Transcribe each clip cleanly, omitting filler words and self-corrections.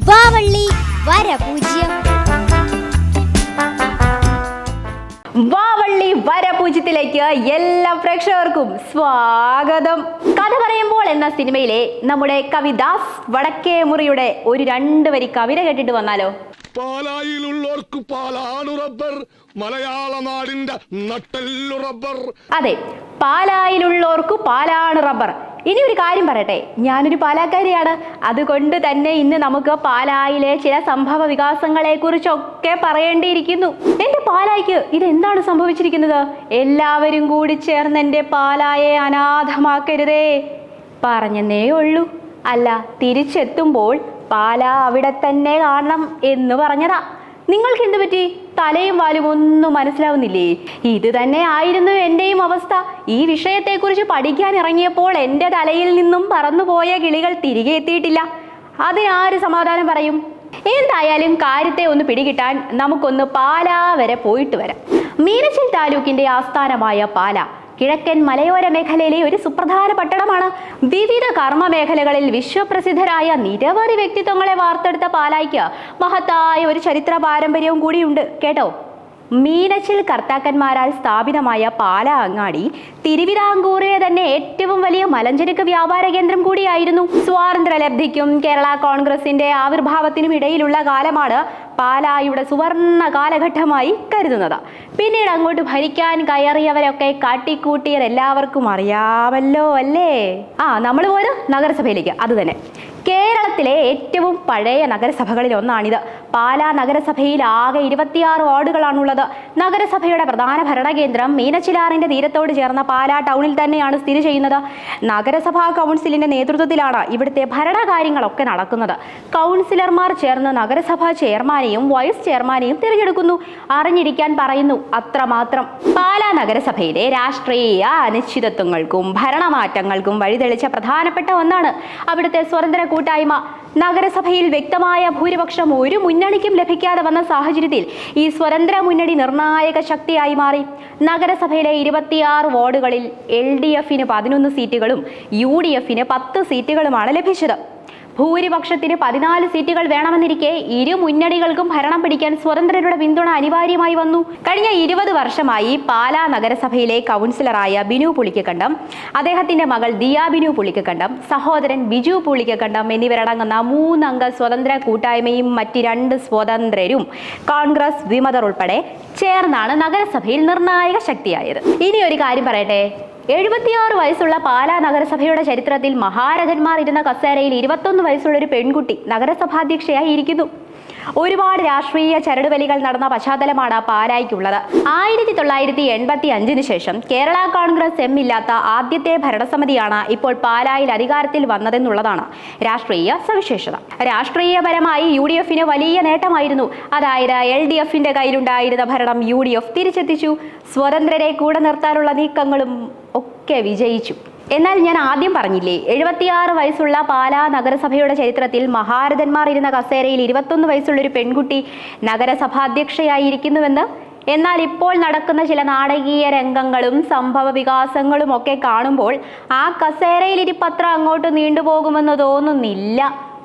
വാവള്ളി വരപൂജ്യം. വാവള്ളി വരപൂജ്യത്തിലേക്ക് എല്ലാ പ്രേക്ഷകർക്കും സ്വാഗതം. കഥ പറയുമ്പോൾ എന്ന സിനിമയിലെ നമ്മുടെ കവിദാസ് വടക്കേ മുറിയുടെ ഒരു 2 വരി കവിത കേട്ടിട്ട് വന്നാലോ? പാലായിലുള്ളവർക്ക് പാലാണ് റബ്ബർ, മലയാള നാടിന്റെ നട്ടെല്ലു റബ്ബർ. അതെ, പാലായിലുള്ളവർക്ക് പാലാണ് റബ്ബർ. ഇനി ഒരു കാര്യം പറയട്ടെ, ഞാനൊരു പാലാക്കാരിയാണ്. അതുകൊണ്ട് തന്നെ ഇന്ന് നമുക്ക് പാലായിലെ ചില സംഭവ വികാസങ്ങളെ കുറിച്ചൊക്കെ പറയേണ്ടിയിരിക്കുന്നു. എന്റെ പാലായിക്ക് ഇതെന്താണ് സംഭവിച്ചിരിക്കുന്നത്? എല്ലാവരും കൂടി ചേർന്ന് എന്റെ പാലായെ അനാഥമാക്കരുതേ. പറഞ്ഞെന്നേ ഉള്ളൂ. അല്ല, തിരിച്ചെത്തുമ്പോൾ പാല അവിടെ തന്നെ കാണണം എന്ന് പറഞ്ഞതാ. നിങ്ങൾക്ക് എന്ത് പറ്റി? തലയും വാലും ഒന്നും മനസ്സിലാവുന്നില്ലേ? ഇത് തന്നെ ആയിരുന്നു എന്റെയും അവസ്ഥ. ഈ വിഷയത്തെക്കുറിച്ച് പഠിക്കാൻ ഇറങ്ങിയപ്പോൾ എൻ്റെ തലയിൽ നിന്നും പറന്നുപോയ കിളികൾ തിരികെ എത്തിയിട്ടില്ല. അതിനാര് സമാധാനം പറയും? എന്തായാലും കാര്യത്തെ ഒന്ന് പിടികിട്ടാൻ നമുക്കൊന്ന് പാലാ വരെ പോയിട്ട് വരാം. മീനച്ചിൽ താലൂക്കിന്റെ ആസ്ഥാനമായ പാല കിഴക്കൻ മലയോര മേഖലയിലെ ഒരു സുപ്രധാന പട്ടണമാണ്. വിവിധ കർമ്മ മേഖലകളിൽ വിശ്വപ്രസിദ്ധരായ നിരവധി വ്യക്തിത്വങ്ങളെ വാർത്തെടുത്ത പാലായ്ക്ക് മഹത്തായ ഒരു ചരിത്ര പാരമ്പര്യവും കൂടിയുണ്ട് കേട്ടോ. മീനച്ചിൽ കർത്താക്കന്മാരാൽ സ്ഥാപിതമായ പാല അങ്ങാടി തിരുവിതാംകൂറിലെ തന്നെ ഏറ്റവും വലിയ മലഞ്ചരക്ക് വ്യാപാര കേന്ദ്രം കൂടിയായിരുന്നു. സ്വാതന്ത്ര്യലബ്ധിക്കും കേരള കോൺഗ്രസിന്റെ ആവിർഭാവത്തിനും ഇടയിലുള്ള കാലമാണ് പാലായുടെ സുവർണ കാലഘട്ടമായി കരുതുന്നത്. പിന്നീട് അങ്ങോട്ട് ഭരിക്കാൻ കയറിയവരൊക്കെ കാട്ടിക്കൂട്ടിയതെല്ലാവർക്കും അറിയാമല്ലോ അല്ലേ? നമ്മൾ പോയത് നഗരസഭയിലേക്ക്. അത് തന്നെ കേരളത്തിലെ ഏറ്റവും പഴയ നഗരസഭകളിൽ ഒന്നാണിത്. പാലാ നഗരസഭയിൽ ആകെ 26 വാർഡുകളാണുള്ളത്. നഗരസഭയുടെ പ്രധാന ഭരണകേന്ദ്രം മീനച്ചിലാറിന്റെ തീരത്തോട് ചേർന്ന പാലാ ടൗണിൽ തന്നെയാണ് സ്ഥിതി ചെയ്യുന്നത്. നഗരസഭാ കൗൺസിലിന്റെ നേതൃത്വത്തിലാണ് ഇവിടുത്തെ ഭരണകാര്യങ്ങളൊക്കെ നടക്കുന്നത്. കൗൺസിലർമാർ ചേർന്ന് നഗരസഭാ ചെയർമാനെയും വൈസ് ചെയർമാനെയും തിരഞ്ഞെടുക്കുന്നു. അറിഞ്ഞിരിക്കാൻ പറയുന്നു, അത്രമാത്രം. പാലാ നഗരസഭയിലെ രാഷ്ട്രീയ അനിശ്ചിതത്വങ്ങൾക്കും ഭരണമാറ്റങ്ങൾക്കും വഴിതെളിച്ച പ്രധാനപ്പെട്ട ഒന്നാണ് അവിടുത്തെ സ്വതന്ത്ര കൂട്ടായ്മ. നഗരസഭയിൽ വ്യക്തമായ ഭൂരിപക്ഷം ഒരു മുന്നണിക്കും ലഭിക്കാതെ വന്ന സാഹചര്യത്തിൽ ഈ സ്വതന്ത്ര മുന്നണി നിർണായക ശക്തിയായി മാറി. നഗരസഭയിലെ 26 വാർഡുകളിൽ LDFന് 11 സീറ്റുകളും UDFന് 10 സീറ്റുകളുമാണ് ലഭിച്ചത്. ഭൂരിപക്ഷത്തിന് 14 സീറ്റുകൾ വേണമെന്നിരിക്കെ ഇരു മുന്നണികൾക്കും ഭരണം പിടിക്കാൻ സ്വതന്ത്രരുടെ പിന്തുണ അനിവാര്യമായി വന്നു. കഴിഞ്ഞ 20 വർഷമായി പാലാ നഗരസഭയിലെ കൗൺസിലറായ ബിനു പുളിക്കക്കണ്ടം, അദ്ദേഹത്തിന്റെ മകൾ ദിയ ബിനു പുളിക്കക്കണ്ടം, സഹോദരൻ ബിജു പുളിക്കക്കണ്ടം എന്നിവരടങ്ങുന്ന 3 അംഗ സ്വതന്ത്ര കൂട്ടായ്മയും മറ്റ് 2 സ്വതന്ത്രരും കോൺഗ്രസ് വിമതർ ഉൾപ്പെടെ ചേർന്നാണ് നഗരസഭയിൽ നിർണായക ശക്തിയായത്. ഇനി ഒരു കാര്യം പറയട്ടെ, 76 വയസ്സുള്ള പാലാ നഗരസഭയുടെ ചരിത്രത്തിൽ മഹാരഥന്മാർ ഇരുന്ന കസേരയിൽ 21 വയസ്സുള്ള ഒരു പെൺകുട്ടി നഗരസഭാധ്യക്ഷയായി ഇരിക്കുന്നു. ഒരുപാട് രാഷ്ട്രീയ ചരടുവലികൾ നടന്ന പശ്ചാത്തലമാണ് പാലായ്ക്കുള്ളത്. 1985 ശേഷം കേരള കോൺഗ്രസ് ഇല്ലാത്ത ആദ്യത്തെ ഭരണസമിതിയാണ് ഇപ്പോൾ പാലായിൽ അധികാരത്തിൽ വന്നതെന്നുള്ളതാണ് രാഷ്ട്രീയ സവിശേഷത. രാഷ്ട്രീയപരമായി UDFന് വലിയ നേട്ടമായിരുന്നു. അതായത് LDFന്റെ കയ്യിലുണ്ടായിരുന്ന ഭരണം UDF തിരിച്ചെത്തിച്ചു. സ്വതന്ത്രരെ കൂടെ നിർത്താനുള്ള നീക്കങ്ങളും ഒക്കെ വിജയിച്ചു. എന്നാൽ ഞാൻ ആദ്യം പറഞ്ഞില്ലേ, 76 വയസ്സുള്ള പാലാ നഗരസഭയുടെ ചരിത്രത്തിൽ മഹാരഥന്മാർ ഇരുന്ന കസേരയിൽ 21 വയസ്സുള്ളൊരു പെൺകുട്ടി നഗരസഭാധ്യക്ഷയായിരിക്കുന്നുവെന്ന്. എന്നാൽ ഇപ്പോൾ നടക്കുന്ന ചില നാടകീയ രംഗങ്ങളും സംഭവ വികാസങ്ങളും ഒക്കെ കാണുമ്പോൾ ആ കസേരയിൽ ഇരിപ്പത്ര അങ്ങോട്ട് നീണ്ടുപോകുമെന്ന് തോന്നുന്നില്ല.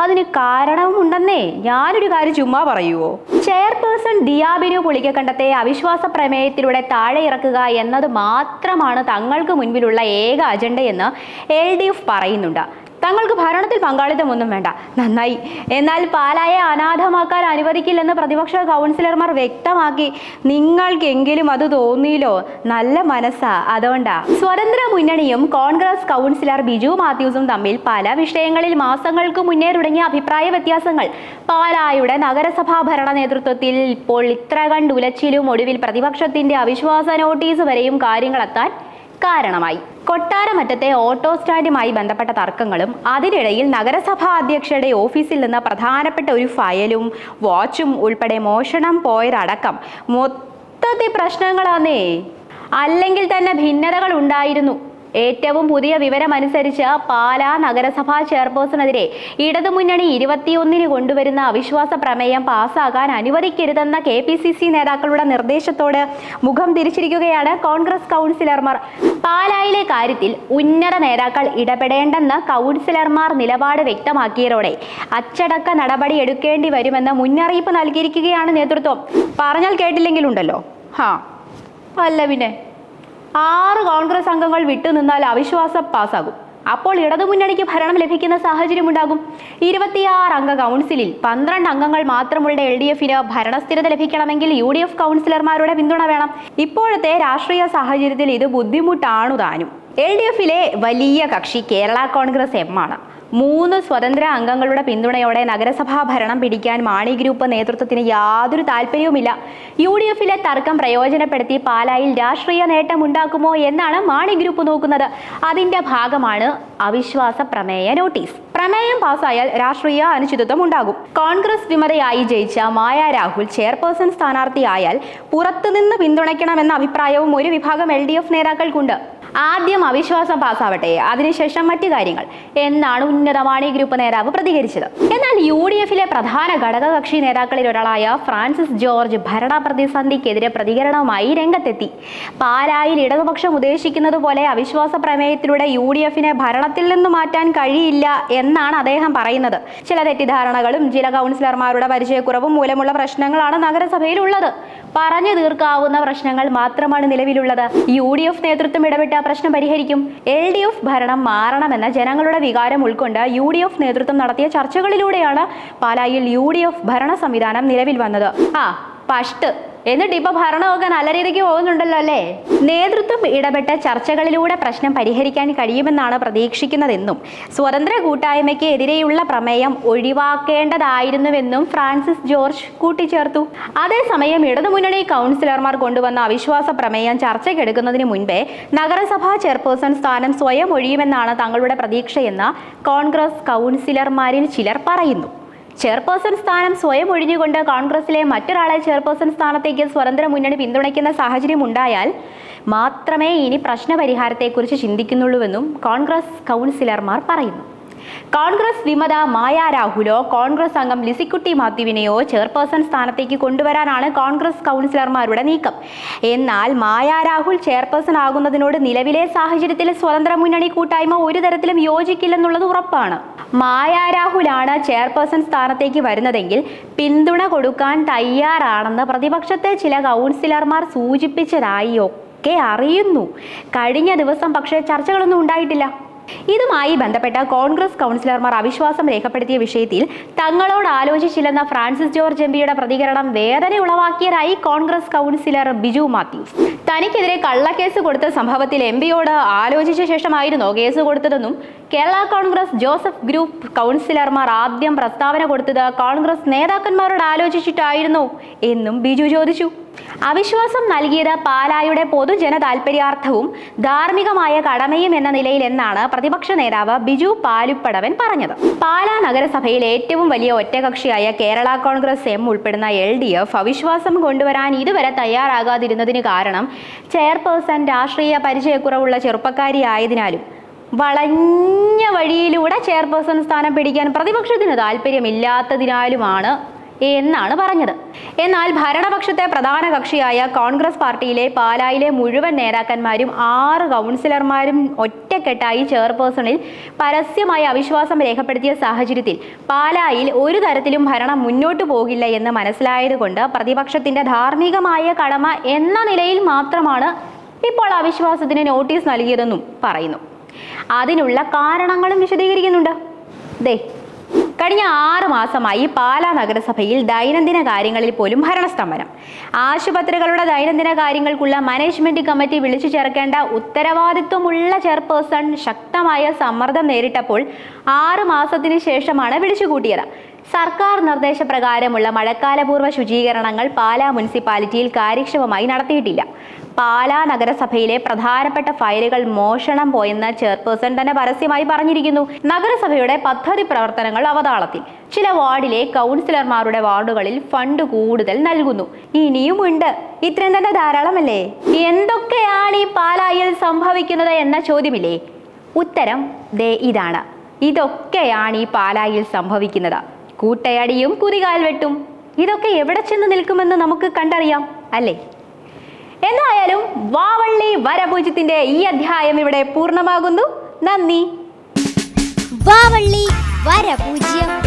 അതിന് കാരണവുമുണ്ടെന്നേ. ഞാനൊരു കാര്യം ചുമ്മാ പറയുവോ? ചെയർപേഴ്സൺ ദിയ ബിനു പുളിക്കക്കണ്ടത്തെ അവിശ്വാസ പ്രമേയത്തിലൂടെ താഴെ ഇറക്കുക എന്നത് മാത്രമാണ് തങ്ങൾക്ക് മുൻപിലുള്ള ഏക അജണ്ടയെന്ന് LDF പറയുന്നുണ്ട്. തങ്ങൾക്ക് ഭരണത്തിൽ പങ്കാളിത്തമൊന്നും വേണ്ട. നന്നായി. എന്നാൽ പാലായെ അനാഥമാക്കാൻ അനുവദിക്കില്ലെന്ന് പ്രതിപക്ഷ കൗൺസിലർമാർ വ്യക്തമാക്കി. നിങ്ങൾക്കെങ്കിലും അത് തോന്നിയില്ലോ? നല്ല മനസ്സാ, അതുകൊണ്ടാ. സ്വതന്ത്ര മുന്നണിയും കോൺഗ്രസ് കൗൺസിലർ ബിജു മാത്യൂസും തമ്മിൽ പല വിഷയങ്ങളിൽ മാസങ്ങൾക്ക് മുന്നേ തുടങ്ങിയ അഭിപ്രായ വ്യത്യാസങ്ങൾ പാലായുടെ നഗരസഭാ ഭരണ നേതൃത്വത്തിൽ ഇപ്പോൾ ഇത്ര കണ്ടുലച്ചിലും ഒടുവിൽ പ്രതിപക്ഷത്തിന്റെ അവിശ്വാസ നോട്ടീസ് വരെയും കാര്യങ്ങളെത്താൻ കാരണമായി. കൊട്ടാരമറ്റത്തെ ഓട്ടോ സ്റ്റാൻഡുമായി ബന്ധപ്പെട്ട തർക്കങ്ങളും അതിനിടയിൽ നഗരസഭാ അധ്യക്ഷയുടെ ഓഫീസിൽ നിന്ന് പ്രധാനപ്പെട്ട ഒരു ഫയലും വാച്ചും ഉൾപ്പെടെ മോഷണം പോയതടക്കം മൊത്തത്തിൽ പ്രശ്നങ്ങളാന്നേ. അല്ലെങ്കിൽ തന്നെ ഭിന്നതകൾ ഉണ്ടായിരുന്നു. ഏറ്റവും പുതിയ വിവരമനുസരിച്ച് പാലാ നഗരസഭാ ചെയർപേഴ്സണെതിരെ ഇടതുമുന്നണി 21-ന് കൊണ്ടുവരുന്ന അവിശ്വാസ പ്രമേയം പാസ്സാകാൻ അനുവദിക്കരുതെന്ന KPCC നേതാക്കളുടെ നിർദ്ദേശത്തോട് മുഖം തിരിച്ചിരിക്കുകയാണ് കോൺഗ്രസ് കൗൺസിലർമാർ. പാലായിലെ കാര്യത്തിൽ ഉന്നത നേതാക്കൾ ഇടപെടേണ്ടെന്ന് കൗൺസിലർമാർ നിലപാട് വ്യക്തമാക്കിയതോടെ അച്ചടക്ക നടപടി എടുക്കേണ്ടി വരുമെന്ന് മുന്നറിയിപ്പ് നൽകിയിരിക്കുകയാണ് നേതൃത്വം. പറഞ്ഞാൽ കേട്ടില്ലെങ്കിലുണ്ടല്ലോ. അല്ല പിന്നെ 6 കോൺഗ്രസ് അംഗങ്ങൾ വിട്ടുനിന്നാൽ അവിശ്വാസം പാസ്സാകും. അപ്പോൾ ഇടതുമുന്നണിക്ക് ഭരണം ലഭിക്കുന്ന സാഹചര്യമുണ്ടാകും. 26 അംഗ കൗൺസിലിൽ 12 അംഗങ്ങൾ മാത്രമുള്ള LDFന് ഭരണസ്ഥിരത ലഭിക്കണമെങ്കിൽ UDF കൗൺസിലർമാരുടെ പിന്തുണ വേണം. ഇപ്പോഴത്തെ രാഷ്ട്രീയ സാഹചര്യത്തിൽ ഇത് ബുദ്ധിമുട്ടാണു താനും. LDFിലെ വലിയ കക്ഷി കേരള കോൺഗ്രസ് M ആണ്. 3 സ്വതന്ത്ര അംഗങ്ങളുടെ പിന്തുണയോടെ നഗരസഭാ ഭരണം പിടിക്കാൻ മാണി ഗ്രൂപ്പ് നേതൃത്വത്തിന് യാതൊരു താല്പര്യവുമില്ല. UDFിലെ തർക്കം പ്രയോജനപ്പെടുത്തി പാലായിൽ രാഷ്ട്രീയ നേട്ടമുണ്ടാക്കുമോ എന്നാണ് മാണി ഗ്രൂപ്പ് നോക്കുന്നത്. അതിന്റെ ഭാഗമാണ് അവിശ്വാസ പ്രമേയ നോട്ടീസ്. പ്രമേയം പാസ്സായാൽ രാഷ്ട്രീയ അനിശ്ചിതത്വം ഉണ്ടാകും. കോൺഗ്രസ് വിമതയായി ജയിച്ച മായ രാഹുൽ ചെയർപേഴ്സൺ സ്ഥാനാർത്ഥിയായാൽ പുറത്തുനിന്ന് പിന്തുണയ്ക്കണമെന്ന അഭിപ്രായവും ഒരു വിഭാഗം LDF നേതാക്കൾക്കുണ്ട്. ആദ്യം അവിശ്വാസം പാസ്സാവട്ടെ, അതിനുശേഷം മറ്റു കാര്യങ്ങൾ എന്നാണ് ഉന്നത മാണി ഗ്രൂപ്പ് നേതാവ് പ്രതികരിച്ചത്. എന്നാൽ UDFിലെ പ്രധാന ഘടകകക്ഷി നേതാക്കളിൽ ഒരാളായ ഫ്രാൻസിസ് ജോർജ് ഭരണ പ്രതിസന്ധിക്കെതിരെ പ്രതികരണവുമായി രംഗത്തെത്തി. പാലായിൽ ഇടതുപക്ഷം ഉദ്ദേശിക്കുന്നത് പോലെ അവിശ്വാസ പ്രമേയത്തിലൂടെ UDFനെ ഭരണത്തിൽ നിന്ന് മാറ്റാൻ കഴിയില്ല എന്നാണ് അദ്ദേഹം പറയുന്നത്. ചില തെറ്റിദ്ധാരണകളും ചില കൗൺസിലർമാരുടെ പരിചയക്കുറവും മൂലമുള്ള പ്രശ്നങ്ങളാണ് നഗരസഭയിൽ ഉള്ളത്. പറഞ്ഞു തീർക്കാവുന്ന പ്രശ്നങ്ങൾ മാത്രമാണ് നിലവിലുള്ളത്. UDF നേതൃത്വം ഇടപെട്ട പ്രശ്നം പരിഹരിക്കും. LDF ഭരണം മാറണമെന്ന ജനങ്ങളുടെ വികാരം ഉൾക്കൊണ്ട് UDF നേതൃത്വം നടത്തിയ ചർച്ചകളിലൂടെയാണ് പാലായിൽ UDF ഭരണ സംവിധാനം നിലവിൽ വന്നത്. പഷ്ട് എന്നിട്ട് ഇപ്പൊ ഭരണമൊക്കെ നല്ല രീതിക്ക് പോകുന്നുണ്ടല്ലോ അല്ലേ? നേതൃത്വം ഇടപെട്ട ചർച്ചകളിലൂടെ പ്രശ്നം പരിഹരിക്കാൻ കഴിയുമെന്നാണ് പ്രതീക്ഷിക്കുന്നതെന്നും സ്വതന്ത്ര കൂട്ടായ്മയ്ക്ക് എതിരെയുള്ള പ്രമേയം ഒഴിവാക്കേണ്ടതായിരുന്നുവെന്നും ഫ്രാൻസിസ് ജോർജ് കൂട്ടിച്ചേർത്തു. അതേസമയം ഇടതുമുന്നണി കൗൺസിലർമാർ കൊണ്ടുവന്ന അവിശ്വാസ പ്രമേയം ചർച്ചയ്ക്കെടുക്കുന്നതിന് മുൻപേ നഗരസഭാ ചെയർപേഴ്സൺ സ്ഥാനം സ്വയം ഒഴിയുമെന്നാണ് തങ്ങളുടെ പ്രതീക്ഷയെന്ന് കോൺഗ്രസ് കൗൺസിലർമാരിൽ ചിലർ പറയുന്നു. ചെയർപേഴ്സൺ സ്ഥാനം സ്വയം ഒഴിഞ്ഞുകൊണ്ട് കോൺഗ്രസിലെ മറ്റൊരാളെ ചെയർപേഴ്സൺ സ്ഥാനത്തേക്ക് സ്വതന്ത്ര മുന്നണി പിന്തുണയ്ക്കുന്ന സാഹചര്യം ഉണ്ടായാൽ മാത്രമേ ഇനി പ്രശ്നപരിഹാരത്തെക്കുറിച്ച് ചിന്തിക്കുന്നുള്ളൂവെന്നും കോൺഗ്രസ് കൗൺസിലർമാർ പറയുന്നു. കോൺഗ്രസ് വിമത മായ രാഹുലോ കോൺഗ്രസ് അംഗം ലിസിക്കുട്ടി മാത്യുവിനെയോ ചെയർപേഴ്സൺ സ്ഥാനത്തേക്ക് കൊണ്ടുവരാനാണ് കോൺഗ്രസ് കൗൺസിലർമാരുടെ നീക്കം. എന്നാൽ മായ രാഹുൽ ചെയർപേഴ്സൺ ആകുന്നതിനോട് നിലവിലെ സാഹചര്യത്തിൽ സ്വതന്ത്ര മുന്നണി കൂട്ടായ്മ ഒരു തരത്തിലും യോജിക്കില്ലെന്നുള്ളത് ഉറപ്പാണ്. മായ രാഹുലാണ് ചെയർപേഴ്സൺ സ്ഥാനത്തേക്ക് വരുന്നതെങ്കിൽ പിന്തുണ കൊടുക്കാൻ തയ്യാറാണെന്ന് പ്രതിപക്ഷത്തെ ചില കൗൺസിലർമാർ സൂചിപ്പിച്ചതായി ഒക്കെ അറിയുന്നു. കഴിഞ്ഞ ദിവസം പക്ഷേ ചർച്ചകളൊന്നും ഉണ്ടായിട്ടില്ല. ഇതുമായി ബന്ധപ്പെട്ട കോൺഗ്രസ് കൗൺസിലർമാർ അവിശ്വാസം രേഖപ്പെടുത്തിയ വിഷയത്തിൽ തങ്ങളോട് ആലോചിച്ചില്ലെന്ന ഫ്രാൻസിസ് ജോർജ് MPയുടെ പ്രതികരണം വേദന ഉളവാക്കിയതായി കോൺഗ്രസ് കൗൺസിലർ ബിജു മാത്യൂസ്. തനിക്കെതിരെ കള്ളക്കേസ് കൊടുത്ത സംഭവത്തിൽ MPയോട് ആലോചിച്ച ശേഷമായിരുന്നോ കേസ് കൊടുത്തതെന്നും കേരള കോൺഗ്രസ് ജോസഫ് ഗ്രൂപ്പ് കൗൺസിലർമാർ ആദ്യം പ്രസ്താവന കൊടുത്തത് കോൺഗ്രസ് നേതാക്കന്മാരോട് ആലോചിച്ചിട്ടായിരുന്നോ എന്നും ബിജു ചോദിച്ചു. അവിശ്വാസം നൽകിയത് പാലായുടെ പൊതുജന താൽപര്യാർത്ഥവും ധാർമ്മികമായ കടമയും എന്ന നിലയിൽ എന്നാണ് പ്രതിപക്ഷ നേതാവ് ബിജു പാലുപ്പടവൻ പറഞ്ഞത്. പാലാ നഗരസഭയിൽ ഏറ്റവും വലിയ ഒറ്റകക്ഷിയായ കേരള കോൺഗ്രസ് M ഉൾപ്പെടുന്ന LDF അവിശ്വാസം കൊണ്ടുവരാൻ ഇതുവരെ തയ്യാറാകാതിരുന്നതിന് കാരണം ചെയർപേഴ്സൺ രാഷ്ട്രീയ പരിചയക്കുറവുള്ള ചെറുപ്പക്കാരിയായതിനാലും വളഞ്ഞ വഴിയിലൂടെ ചെയർപേഴ്സൺ സ്ഥാനം പിടിക്കാൻ പ്രതിപക്ഷത്തിന് താല്പര്യമില്ലാത്തതിനാലുമാണ് എന്നാണ് പറഞ്ഞത്. എന്നാൽ ഭരണപക്ഷത്തെ പ്രധാന കക്ഷിയായ കോൺഗ്രസ് പാർട്ടിയിലെ പാലായിലെ മുഴുവൻ നേതാക്കന്മാരും 6 കൗൺസിലർമാരും ഒറ്റക്കെട്ടായി ചെയർപേഴ്സണിൽ പരസ്യമായി അവിശ്വാസം രേഖപ്പെടുത്തിയ സാഹചര്യത്തിൽ പാലായിൽ ഒരു തരത്തിലും ഭരണം മുന്നോട്ടു പോകില്ല എന്ന് മനസ്സിലായതുകൊണ്ട് പ്രതിപക്ഷത്തിന്റെ ധാർമ്മികമായ കടമ എന്ന നിലയിൽ മാത്രമാണ് ഇപ്പോൾ അവിശ്വാസത്തിന് നോട്ടീസ് നൽകിയതെന്നും പറയുന്നു. അതിനുള്ള കാരണങ്ങളും വിശദീകരിക്കുന്നുണ്ട്. കഴിഞ്ഞ 6 മാസമായി പാലാ നഗരസഭയിൽ ദൈനംദിന കാര്യങ്ങളിൽ പോലും ഭരണസ്തംഭനം. ആശുപത്രികളുടെ ദൈനംദിന കാര്യങ്ങൾക്കുള്ള മാനേജ്മെന്റ് കമ്മിറ്റി വിളിച്ചു ചേർക്കേണ്ട ഉത്തരവാദിത്വമുള്ള ചെയർപേഴ്സൺ ശക്തമായ സമ്മർദ്ദം നേരിട്ടപ്പോൾ 6 മാസത്തിന് ശേഷമാണ് വിളിച്ചുകൂട്ടിയത്. സർക്കാർ നിർദ്ദേശപ്രകാരമുള്ള മഴക്കാലപൂർവ്വ ശുചീകരണങ്ങൾ പാലാ മുനിസിപ്പാലിറ്റിയിൽ കാര്യക്ഷമമായി നടത്തിയിട്ടില്ല. പാലാ നഗരസഭയിലെ പ്രധാനപ്പെട്ട ഫയലുകൾ മോഷണം പോയെന്ന് ചെയർപേഴ്സൺ തന്നെ പരസ്യമായി പറഞ്ഞിരിക്കുന്നു. നഗരസഭയുടെ പദ്ധതി പ്രവർത്തനങ്ങൾ അവതാളത്തിൽ. ചില വാർഡിലെ കൗൺസിലർമാരുടെ വാർഡുകളിൽ ഫണ്ട് കൂടുതൽ നൽകുന്നു. ഇനിയുമുണ്ട്. ഇത്രയും തന്നെ ധാരാളമല്ലേ? എന്തൊക്കെയാണ് ഈ പാലായിൽ സംഭവിക്കുന്നത് എന്ന ചോദ്യമില്ലേ? ഉത്തരം ദേ ഇതാണ്. ഇതൊക്കെയാണ് ഈ പാലായിൽ സംഭവിക്കുന്നത്. കൂട്ടയടിയും കുതികാൽ വെട്ടും. ഇതൊക്കെ എവിടെ ചെന്ന് നിൽക്കുമെന്ന് നമുക്ക് കണ്ടറിയാം അല്ലേ? എന്തായാലും വാവള്ളി വരപൂജ്യത്തിന്റെ ഈ അധ്യായം ഇവിടെ പൂർണ്ണമാകുന്നു. നന്ദി. വാവള്ളി വരപൂജ്യം.